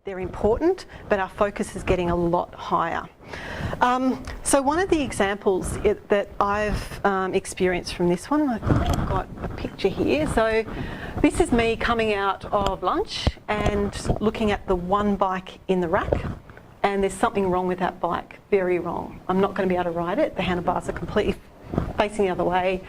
they're important, but our focus is getting a lot higher. So one of the examples that I've experienced from this one, I think I've got a picture here. So this is me coming out of lunch and looking at the one bike in the rack, and there's something wrong with that bike, very wrong. I'm not going to be able to ride it. The handlebars are completely facing the other way,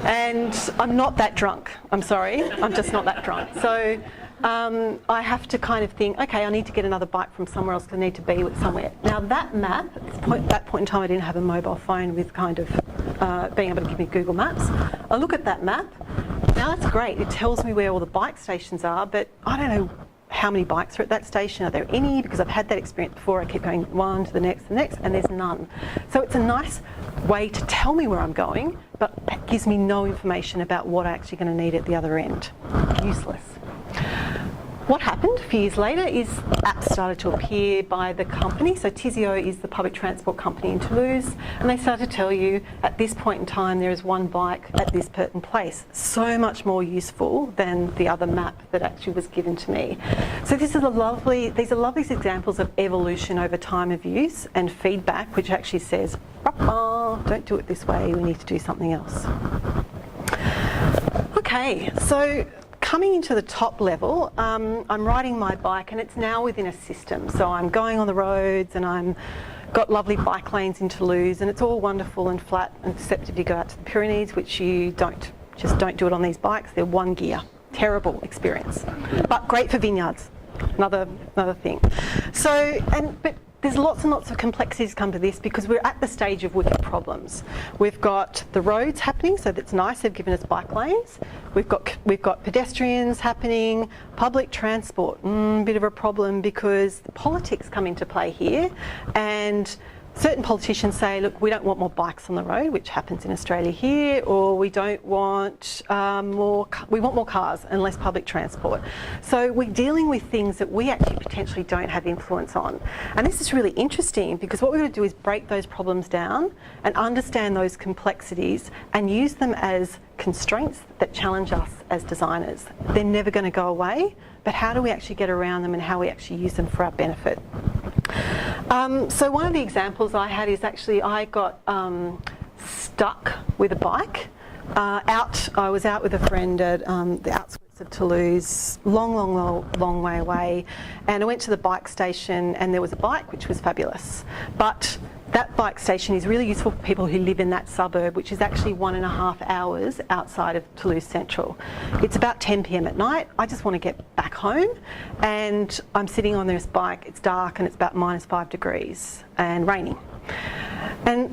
and I'm not that drunk. I'm sorry, I'm just not that drunk. So I have to kind of think, okay, I need to get another bike from somewhere else because I need to be with somewhere. Now that map, at that point in time I didn't have a mobile phone with kind of being able to give me Google Maps. I look at that map, now that's great, it tells me where all the bike stations are, but I don't know how many bikes are at that station, are there any? Because I've had that experience before, I keep going one to the next, and there's none. So it's a nice way to tell me where I'm going, but it gives me no information about what I'm actually going to need at the other end. Useless. What happened a few years later is apps started to appear by the company. So Tizio is the public transport company in Toulouse, and they started to tell you at this point in time there is one bike at this certain place. So much more useful than the other map that actually was given to me. So these are lovely examples of evolution over time of use and feedback, which actually says, don't do it this way, we need to do something else. Okay, so coming into the top level, I'm riding my bike and it's now within a system. So I'm going on the roads and I'm got lovely bike lanes in Toulouse, and it's all wonderful and flat, except if you go out to the Pyrenees, which you just don't do it on these bikes. They're one gear. Terrible experience. But great for vineyards. Another thing. So, but there's lots and lots of complexities come to this because we're at the stage of wicked problems. We've got the roads happening, so that's nice, they've given us bike lanes. We've got pedestrians happening, public transport, bit of a problem because the politics come into play here, and certain politicians say, look, we don't want more bikes on the road, which happens in Australia here, or we don't want we want more cars and less public transport. So we're dealing with things that we actually potentially don't have influence on. And this is really interesting because what we're going to do is break those problems down and understand those complexities and use them as constraints that challenge us as designers. They're never going to go away, but how do we actually get around them and how we actually use them for our benefit? So one of the examples I had is actually I got stuck with a bike. I was out with a friend at the outskirts of Toulouse, long way away, and I went to the bike station and there was a bike which was fabulous. But that bike station is really useful for people who live in that suburb, which is actually 1.5 hours outside of Toulouse Central. It's about 10 p.m. at night. I just want to get back home, and I'm sitting on this bike. It's dark and it's about -5 degrees and raining. And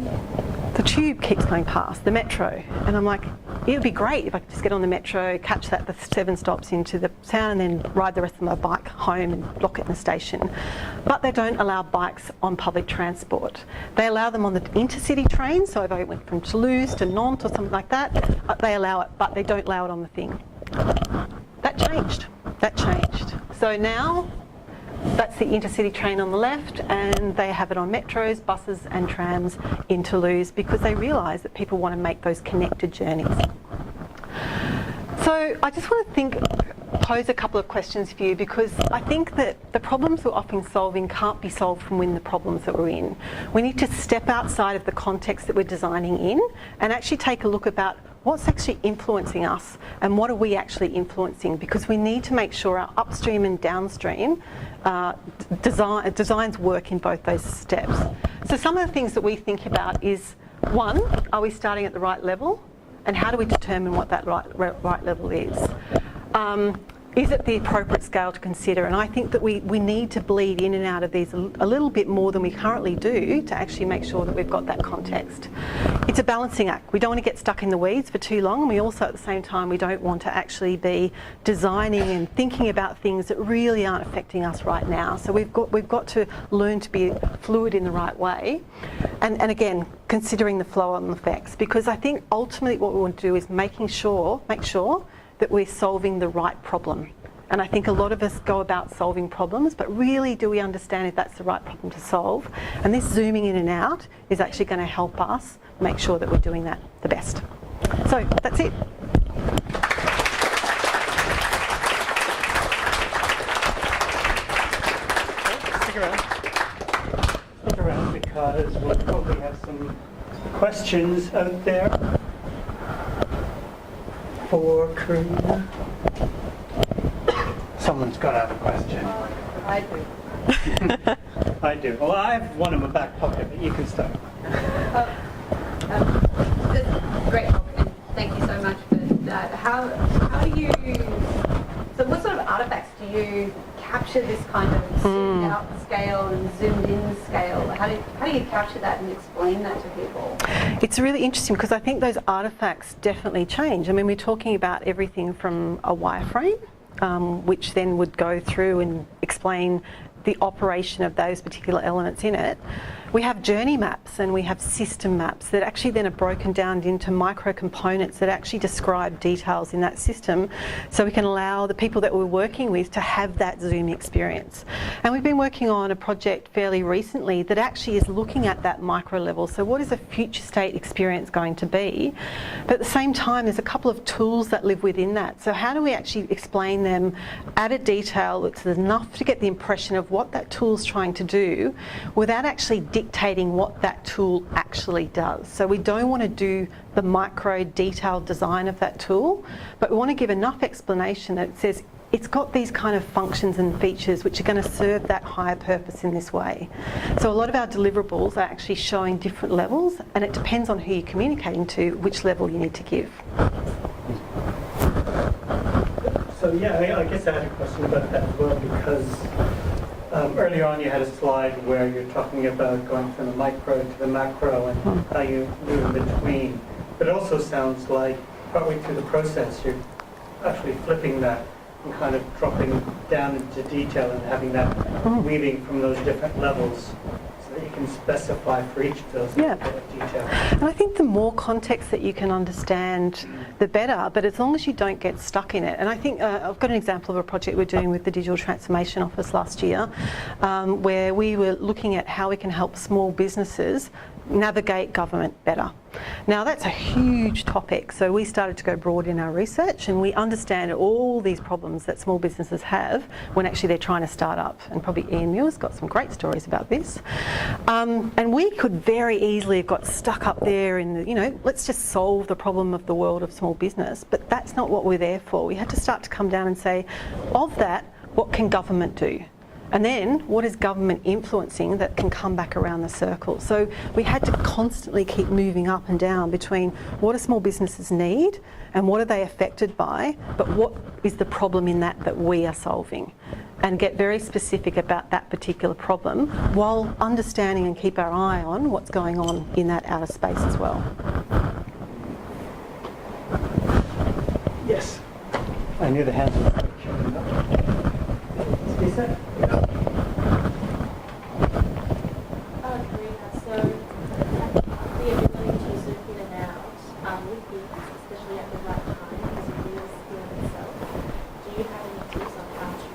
the tube keeps going past, the metro, and I'm like, it would be great if I could just get on the metro, catch the 7 stops into the town and then ride the rest of my bike home and lock it in the station. But they don't allow bikes on public transport. They allow them on the intercity train, so if I went from Toulouse to Nantes or something like that, they allow it, but they don't allow it on the thing. That changed. So now, that's the intercity train on the left, and they have it on metros, buses and trams in Toulouse because they realise that people want to make those connected journeys. So I just want to pose a couple of questions for you, because I think that the problems we're often solving can't be solved from within the problems that we're in. We need to step outside of the context that we're designing in and actually take a look about what's actually influencing us and what are we actually influencing, because we need to make sure our upstream and downstream designs work in both those steps. So some of the things that we think about is, one, are we starting at the right level? And how do we determine what that right level is? Is it the appropriate scale to consider? And I think that we need to bleed in and out of these a little bit more than we currently do to actually make sure that we've got that context. It's a balancing act. We don't want to get stuck in the weeds for too long, and we also at the same time we don't want to actually be designing and thinking about things that really aren't affecting us right now. So we've got to learn to be fluid in the right way, and again considering the flow on effects, because I think ultimately what we want to do is make sure that we're solving the right problem. And I think a lot of us go about solving problems, but really do we understand if that's the right problem to solve? And this zooming in and out is actually going to help us make sure that we're doing that the best. So that's it. Stick around because we'll probably have some questions out there for Karina. Someone's got to have a question. I do. I do. Well, I have one in my back pocket, but you can start. This is great talk, and thank you so much for that. How do you, so what sort of artifacts do you capture this kind of zoomed out scale and zoomed in scale? How do you capture that and explain that to people? It's really interesting because I think those artifacts definitely change. I mean, we're talking about everything from a wireframe, which then would go through and explain the operation of those particular elements in it. We have journey maps and we have system maps that actually then are broken down into micro components that actually describe details in that system, so we can allow the people that we're working with to have that Zoom experience. And we've been working on a project fairly recently that actually is looking at that micro level. So what is a future state experience going to be? But at the same time, there's a couple of tools that live within that. So how do we actually explain them at a detail that's enough to get the impression of what that tool's trying to do without actually dictating what that tool actually does. So we don't want to do the micro detailed design of that tool, but we want to give enough explanation that it says it's got these kind of functions and features which are going to serve that higher purpose in this way. So a lot of our deliverables are actually showing different levels, and it depends on who you're communicating to, which level you need to give. So yeah, I guess I had a question about that as well, because earlier on you had a slide where you're talking about going from the micro to the macro and how you move in between. But it also sounds like partway through the process you're actually flipping that and kind of dropping down into detail and having that weaving from those different levels so that you can specify for each of those detail. And I think the more context that you can understand, the better, but as long as you don't get stuck in it. And I think I've got an example of a project we're doing with the Digital Transformation Office last year, where we were looking at how we can help small businesses navigate government better. Now that's a huge topic, so we started to go broad in our research and we understand all these problems that small businesses have when actually they're trying to start up, and probably Ian Muir's got some great stories about this. And we could very easily have got stuck up there in the, let's just solve the problem of the world of small business, but that's not what we're there for. We had to start to come down and say, of that, what can government do? And then what is government influencing that can come back around the circle? So we had to constantly keep moving up and down between what do small businesses need and what are they affected by, but what is the problem in that we are solving, and get very specific about that particular problem while understanding and keep our eye on what's going on in that outer space as well. Yes. I knew the hands were showing up. Lisa? Karina, so the ability to zoom in and out with things, especially at the right time, is a real skill in itself. Do you have any tips on how to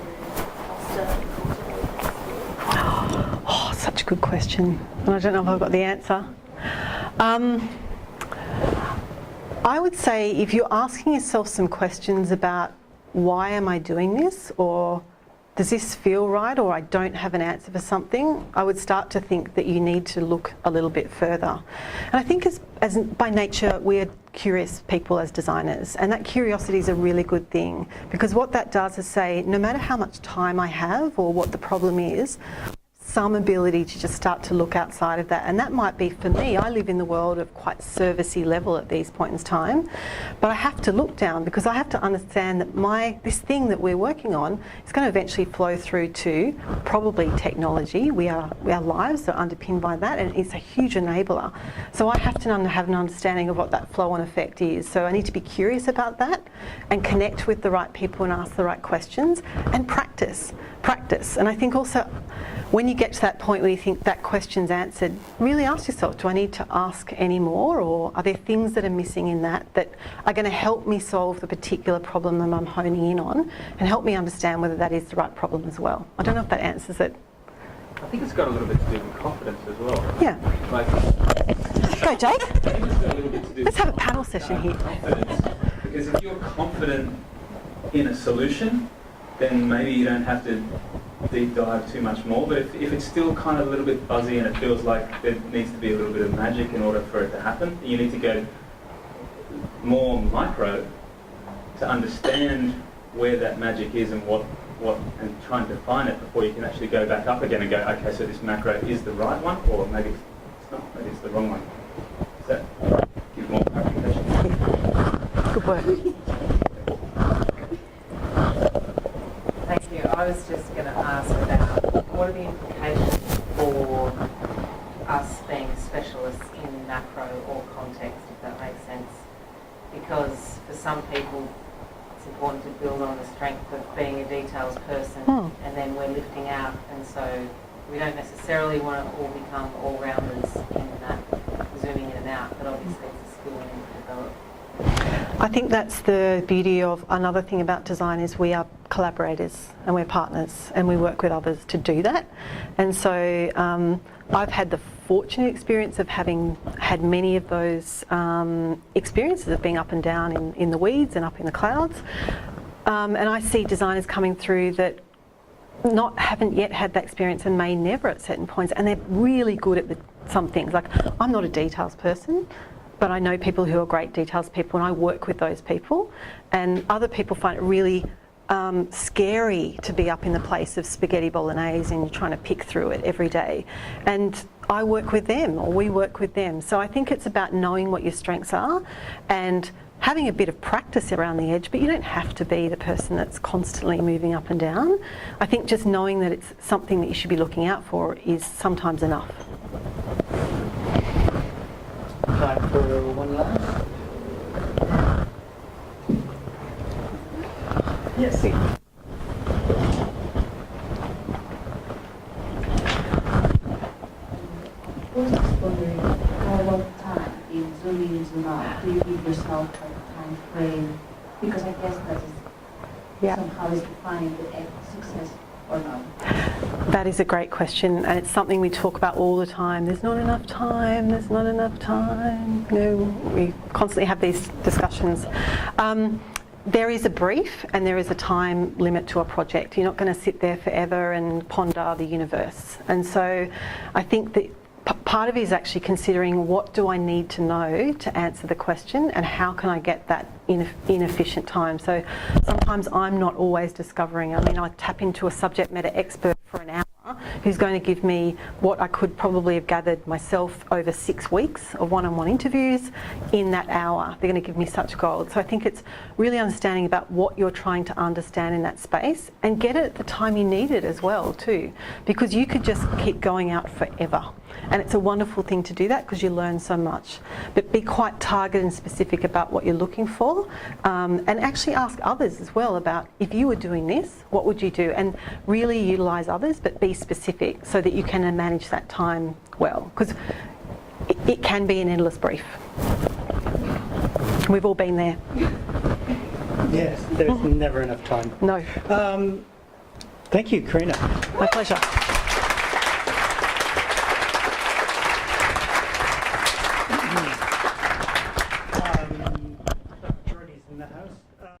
foster and cultivate that skill? Oh, such a good question. And I don't know if I've got the answer. I would say if you're asking yourself some questions about why am I doing this, or does this feel right, or I don't have an answer for something, I would start to think that you need to look a little bit further. And I think as by nature, we're curious people as designers, and that curiosity is a really good thing, because what that does is say, no matter how much time I have or what the problem is, some ability to just start to look outside of that. And that might be, for me, I live in the world of quite servicey level at these points in time, but I have to look down because I have to understand that this thing that we're working on is going to eventually flow through to probably technology. Our lives are underpinned by that, and it's a huge enabler. So I have to have an understanding of what that flow on effect is. So I need to be curious about that and connect with the right people and ask the right questions and practice. And I think also, when you get to that point where you think that question's answered, really ask yourself, do I need to ask any more, or are there things that are missing in that are going to help me solve the particular problem that I'm honing in on and help me understand whether that is the right problem as well? I don't know if that answers it. I think it's got a little bit to do with confidence as well. Yeah. Go, Jake. I think it's got a little bit to do Let's have a panel session here. Confidence. Because if you're confident in a solution, then maybe you don't have to deep dive too much more, but if it's still kind of a little bit fuzzy and it feels like there needs to be a little bit of magic in order for it to happen, you need to go more micro to understand where that magic is and what and try and define it before you can actually go back up again and go, okay, so this macro is the right one, or maybe it's not, maybe it's the wrong one. Does that give more clarification? Good work. Thank you. I was just going to ask about what are the implications for us being specialists in macro or context, if that makes sense? Because for some people, it's important to build on the strength of being a details person, and then we're lifting out, and so we don't necessarily want to all become all-rounders in that, zooming in and out, but obviously it's a skill we need to develop. I think that's the beauty of another thing about design is we are collaborators and we're partners and we work with others to do that. And so I've had the fortunate experience of having had many of those experiences of being up and down in the weeds and up in the clouds. And I see designers coming through that haven't yet had that experience and may never at certain points, and they're really good at some things. Like, I'm not a details person, but I know people who are great details people and I work with those people, and other people find it really scary to be up in the place of spaghetti bolognese and you're trying to pick through it every day. And I work with them, or we work with them. So I think it's about knowing what your strengths are and having a bit of practice around the edge, but you don't have to be the person that's constantly moving up and down. I think just knowing that it's something that you should be looking out for is sometimes enough. Time for one last. Yes. I was just wondering, how about time in zoom in, zoom out? Do you give yourself like a time frame? Because I guess that is somehow is defining the success or not. That is a great question, and it's something we talk about all the time. There's not enough time, there's not enough time. You know, we constantly have these discussions. There is a brief and there is a time limit to a project. You're not going to sit there forever and ponder the universe. And so I think that part of it is actually considering what do I need to know to answer the question and how can I get that in efficient time. So sometimes I'm not always discovering. I mean, I tap into a subject matter expert for an hour who's going to give me what I could probably have gathered myself over 6 weeks of one-on-one interviews in that hour. They're going to give me such gold. So I think it's really understanding about what you're trying to understand in that space and get it at the time you need it as well too, because you could just keep going out forever. And it's a wonderful thing to do that because you learn so much. But be quite targeted and specific about what you're looking for, and actually ask others as well about, if you were doing this, what would you do? And really utilise others, but be specific so that you can manage that time well, because it can be an endless brief. We've all been there. Yes, there's never enough time. No. Thank you, Karina. My pleasure.